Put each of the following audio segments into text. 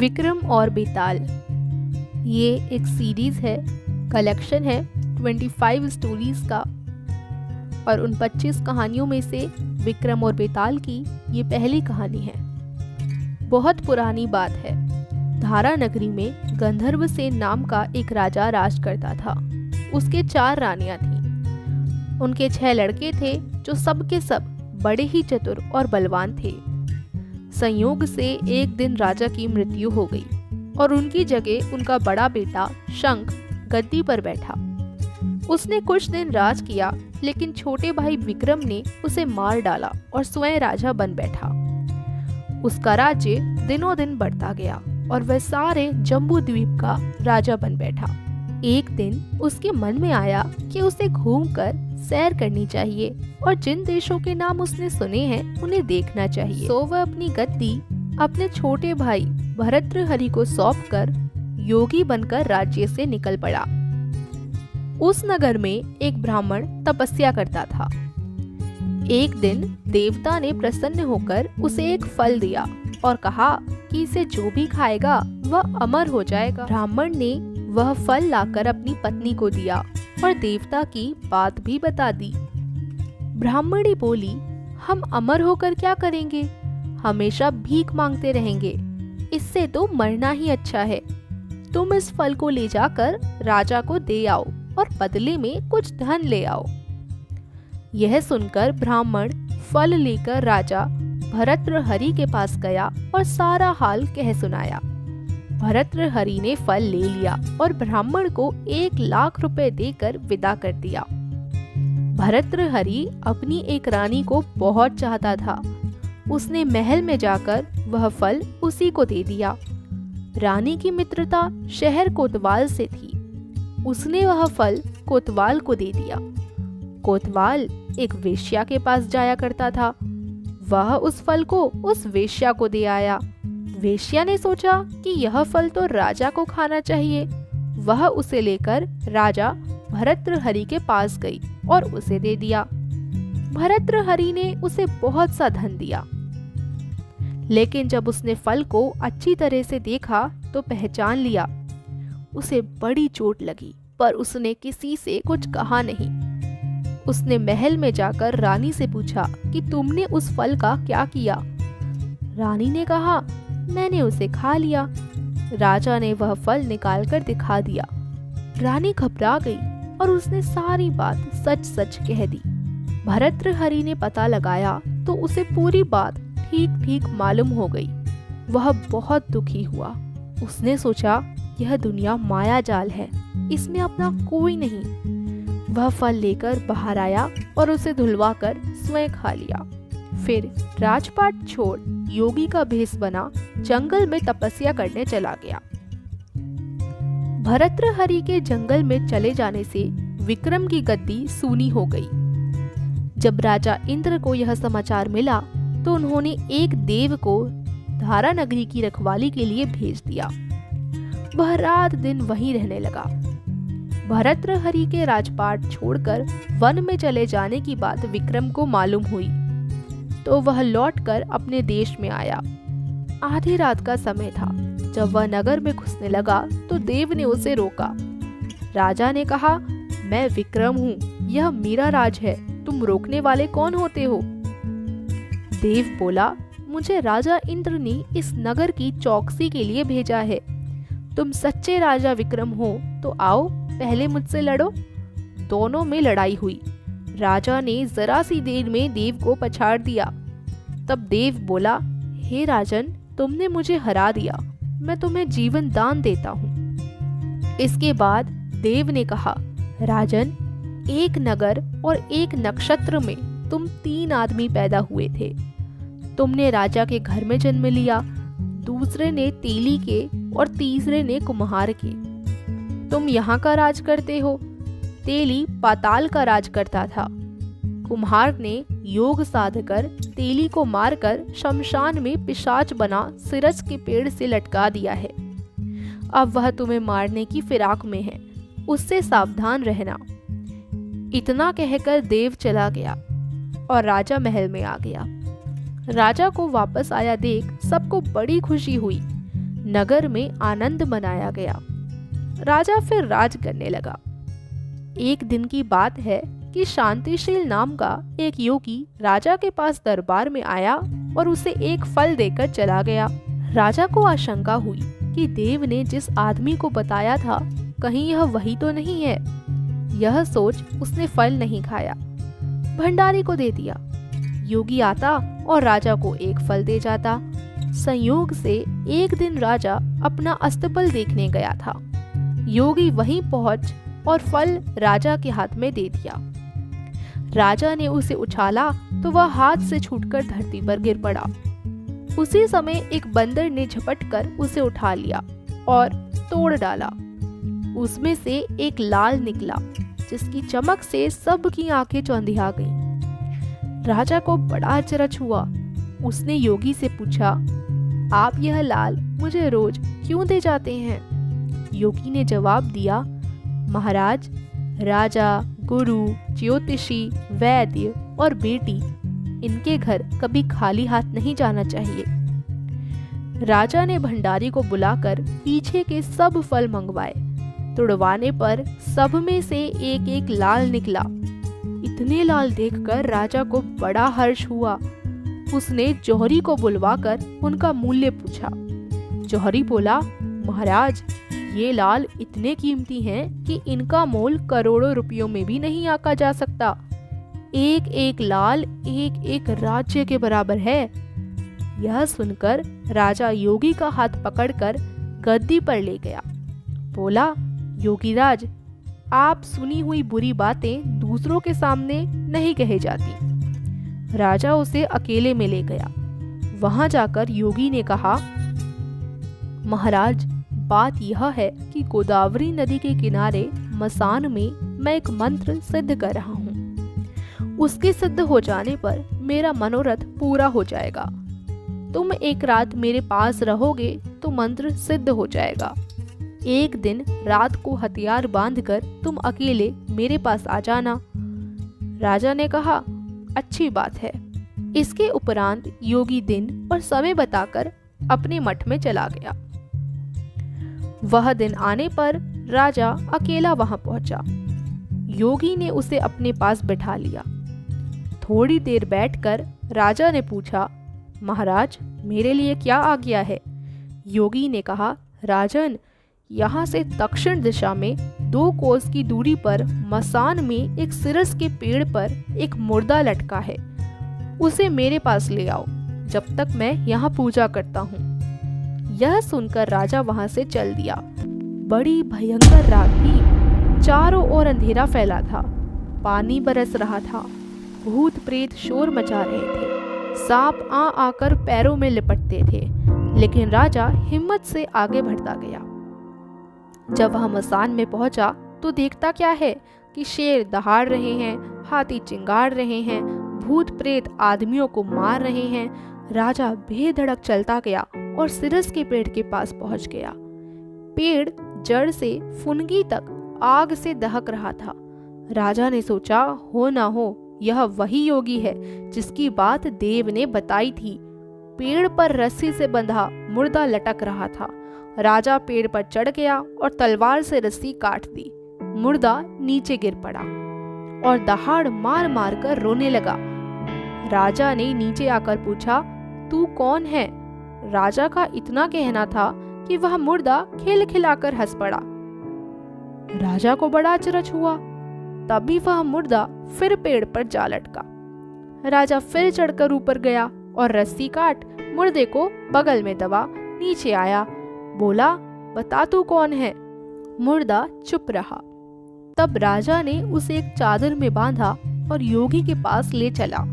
विक्रम और बेताल। ये एक सीरीज है, कलेक्शन है 25 स्टोरीज का, और उन 25 कहानियों में से विक्रम और बेताल की ये पहली कहानी है। बहुत पुरानी बात है। धारा नगरी में गंधर्वसेन नाम का एक राजा राज करता था। उसके 4 रानियां थीं। उनके 6 लड़के थे जो सब के सब बड़े ही चतुर और बलवान थे। संयोग से एक दिन राजा की मृत्यु हो गई और उनकी जगह उनका बड़ा बेटा शंख गद्दी पर बैठा। उसने कुछ दिन राज किया, लेकिन छोटे भाई विक्रम ने उसे मार डाला और स्वयं राजा बन बैठा। उसका राज्य दिनों दिन बढ़ता गया और वह सारे जम्बू द्वीप का राजा बन बैठा। एक दिन उसके मन में आया कि उसे घूमकर सैर करनी चाहिए और जिन देशों के नाम उसने सुने हैं उन्हें देखना चाहिए। तो वह अपनी गद्दी अपने छोटे भाई भरतृहरि को सौंपकर योगी बनकर राज्य से निकल पड़ा। उस नगर में एक ब्राह्मण तपस्या करता था। एक दिन देवता ने प्रसन्न होकर उसे एक फल दिया और कहा कि इसे जो भी खाएगा वह अमर हो जाएगा। ब्राह्मण ने वह फल लाकर अपनी पत्नी को दिया और देवता की बात भी बता दी। ब्राह्मणी बोली, हम अमर होकर क्या करेंगे? हमेशा भीख मांगते रहेंगे। इससे तो मरना ही अच्छा है। तुम इस फल को ले जाकर राजा को दे आओ और बदले में कुछ धन ले आओ। यह सुनकर ब्राह्मण फल लेकर राजा भरतृहरि के पास गया और सारा हाल कह सुनाया। भरतृहरि ने फल ले लिया और ब्राह्मण को 1 लाख रुपए देकर विदा कर दिया। भरतृहरि अपनी एक रानी को बहुत चाहता था। उसने महल में जाकर वह फल उसी को दे दिया। रानी की मित्रता शहर कोतवाल से थी। उसने वह फल कोतवाल को दे दिया। कोतवाल एक वेश्या के पास जाया करता था। वह उस फल को उस वेश्या को दे आया। वेश्या ने सोचा कि यह फल तो राजा को खाना चाहिए। वह उसे लेकर राजा भरतृहरि के पास गई और उसे दे दिया। भरतृहरि ने उसे बहुत सा धन दिया, लेकिन जब उसने फल को अच्छी तरह से देखा तो पहचान लिया। उसे बड़ी चोट लगी, पर उसने किसी से कुछ कहा नहीं। उसने महल में जाकर रानी से पूछा कि तुमने उस फल का क्या किया? रानी ने कहा, मैंने उसे खा लिया। राजा ने वह फल निकालकर दिखा दिया। रानी घबरा गई और उसने सारी बात सच सच कह दी। भरतृहरि ने पता लगाया तो उसे पूरी बात ठीक ठीक मालूम हो गई। वह बहुत दुखी हुआ। उसने सोचा, यह दुनिया माया जाल है, इसमें अपना कोई नहीं। वह फल लेकर बाहर आया और उसे धुलवाकर स्वयं खा लिया। फिर राजपाट छोड़ योगी का भेष बना जंगल में तपस्या करने चला गया। भरतृहरि के जंगल में चले जाने से विक्रम की गद्दी सूनी हो गई। जब राजा इंद्र को यह समाचार मिला तो उन्होंने एक देव को धारा नगरी की रखवाली के लिए भेज दिया। वह रात दिन वहीं रहने लगा। भरतृहरि के राजपाट छोड़कर वन में चले जाने की बात विक्रम को मालूम हुई तो वह लौटकर अपने देश में आया। आधी रात का समय था। जब वह नगर में घुसने लगा तो देव ने उसे रोका। राजा ने कहा, मैं विक्रम हूँ, यह मेरा राज है, तुम रोकने वाले कौन होते हो? देव बोला, मुझे राजा इंद्र ने इस नगर की चौकसी के लिए भेजा है। तुम सच्चे राजा विक्रम हो तो आओ, पहले मुझसे लड़ो। दोनों में लड़ाई हुई। राजा ने जरा सी देर में देव को पछाड़ दिया। तब देव बोला, हे राजन, तुमने मुझे हरा दिया, मैं तुम्हें जीवन दान देता हूँ। इसके बाद देव ने कहा, राजन, एक नगर और एक नक्षत्र में तुम 3 आदमी पैदा हुए थे। तुमने राजा के घर में जन्म लिया, दूसरे ने तेली के और तीसरे ने कुम्हार के। तुम यहाँ का राज करते हो। तेली पाताल का राज करता था। कुम्हार ने योग साधकर तेली को मारकर शमशान में पिशाच बना सिरस के पेड़ से लटका दिया है। अब वह तुम्हें मारने की फिराक में है, उससे सावधान रहना। इतना कहकर देव चला गया और राजा महल में आ गया। राजा को वापस आया देख सबको बड़ी खुशी हुई। नगर में आनंद मनाया गया। राजा फिर राज करने लगा। एक दिन की बात है कि शांतिशील नाम का एक योगी राजा के पास दरबार में आया और उसे एक फल देकर चला गया। राजा को आशंका हुई कि देव ने जिस आदमी को बताया था कहीं यह वही तो नहीं है। यह सोच उसने फल नहीं खाया, भंडारी को दे दिया। योगी आता और राजा को एक फल दे जाता। संयोग से एक दिन राजा अपना अस्तबल देखने गया था। योगी वहीं पहुंच और फल राजा के हाथ में दे दिया। राजा ने उसे उछाला तो वह हाथ से छूटकर धरती पर गिर पड़ा। उसी समय एक बंदर ने झपटकर उसे उठा लिया और तोड़ डाला। उसमें से एक लाल निकला जिसकी चमक से सबकी आंखें चौंधिया गईं। राजा को बड़ा अचरज हुआ। उसने योगी से पूछा, आप यह लाल मुझे रोज क्यों दे जाते हैं? योगी ने जवाब दिया, महाराज, राजा, गुरु, ज्योतिषी, वैद्य और बेटी, इनके घर कभी खाली हाथ नहीं जाना चाहिए। राजा ने भंडारी को बुलाकर पीछे के सब फल मंगवाए। तुड़वाने पर सब में से एक एक लाल निकला। इतने लाल देखकर राजा को बड़ा हर्ष हुआ। उसने जौहरी को बुलवाकर उनका मूल्य पूछा। जौहरी बोला, महाराज, ये लाल इतने कीमती हैं कि इनका मोल करोड़ों रुपयों में भी नहीं आंका जा सकता। एक एक लाल एक एक राज्य के बराबर है। यह सुनकर राजा योगी का हाथ पकड़कर गद्दी पर ले गया। बोला, योगीराज, आप सुनी हुई बुरी बातें दूसरों के सामने नहीं कही जाती। राजा उसे अकेले में ले गया। वहां जाकर योगी ने कहा, महाराज, बात यह है कि गोदावरी नदी के किनारे मसान में मैं एक मंत्र सिद्ध कर रहा हूँ। उसके सिद्ध हो जाने पर मेरा मनोरथ पूरा हो जाएगा। तुम एक रात मेरे पास रहोगे तो मंत्र सिद्ध हो जाएगा। एक दिन रात को हथियार बांधकर तुम अकेले मेरे पास आ जाना। राजा ने कहा, अच्छी बात है। इसके उपरांत योगी दिन और समय बताकर अपने मठ में चला गया। वह दिन आने पर राजा अकेला वहां पहुंचा। योगी ने उसे अपने पास बैठा लिया। थोड़ी देर बैठकर राजा ने पूछा, महाराज, मेरे लिए क्या आज्ञा है? योगी ने कहा, राजन, यहाँ से दक्षिण दिशा में 2 कोस की दूरी पर मसान में एक सिरस के पेड़ पर एक मुर्दा लटका है। उसे मेरे पास ले आओ जब तक मैं यहाँ पूजा करता हूँ। यह सुनकर राजा वहां से चल दिया। बड़ी भयंकर रात थी। चारों ओर अंधेरा फैला था। पानी बरस रहा था। भूत प्रेत शोर मचा रहे थे। सांप आकर पैरों में लिपटते थे। लेकिन राजा हिम्मत से आगे बढ़ता गया। जब वह मसान में पहुंचा तो देखता क्या है कि शेर दहाड़ रहे हैं, हाथी चिंगाड़ रहे हैं, भूत प्रेत आदमियों को मार रहे हैं। राजा बेधड़क चलता गया और सिरस के पेड़ के पास पहुंच गया। पेड़ जड़ से फुनगी तक आग से दहक रहा था। राजा ने सोचा, हो ना हो यह वही योगी है जिसकी बात देव ने बताई थी। पेड़ पर रस्सी से बंधा मुर्दा लटक रहा था। राजा पेड़ पर चढ़ गया और तलवार से रस्सी काट दी। मुर्दा नीचे गिर पड़ा और दहाड़ मार मार कर रोने लगा। राजा ने नीचे आकर पूछा, तू कौन है? राजा का इतना कहना था कि वह मुर्दा खिलखिलाकर हंस पड़ा। राजा को बड़ा अचरज हुआ। तभी वह मुर्दा फिर पेड़ पर जा लटका। राजा फिर चढ़कर ऊपर गया और रस्सी काट मुर्दे को बगल में दबा नीचे आया। बोला, बता तू कौन है? मुर्दा चुप रहा। तब राजा ने उसे एक चादर में बांधा और योगी के पास ले चला।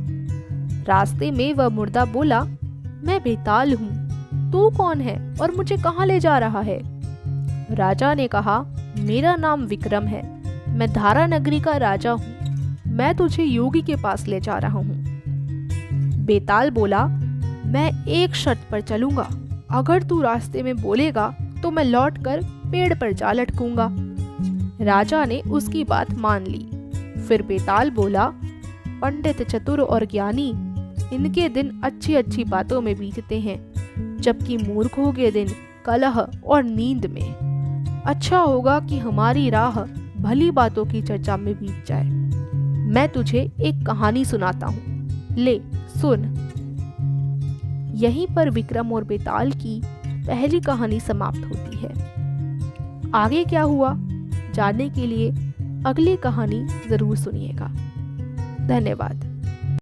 रास्ते में वह मुर्दा बोला, मैं बेताल हूँ, तू कौन है और मुझे कहाँ ले जा रहा है? राजा ने कहा, मेरा नाम विक्रम है, मैं धारा नगरी का राजा हूँ, मैं तुझे योगी के पास ले जा रहा हूँ। बेताल बोला, मैं एक शर्त पर चलूंगा, अगर तू रास्ते में बोलेगा तो मैं लौटकर पेड़ पर जा लटकूंगा। राजा ने उसकी बात मान ली। फिर बेताल बोला, पंडित, चतुर और ज्ञानी, इनके दिन अच्छी अच्छी बातों में बीतते हैं, जबकि मूर्खों के दिन कलह और नींद में। अच्छा होगा कि हमारी राह भली बातों की चर्चा में बीत जाए। मैं तुझे एक कहानी सुनाता हूँ, ले सुन। यहीं पर विक्रम और बेताल की पहली कहानी समाप्त होती है। आगे क्या हुआ जानने के लिए अगली कहानी जरूर सुनिएगा। धन्यवाद।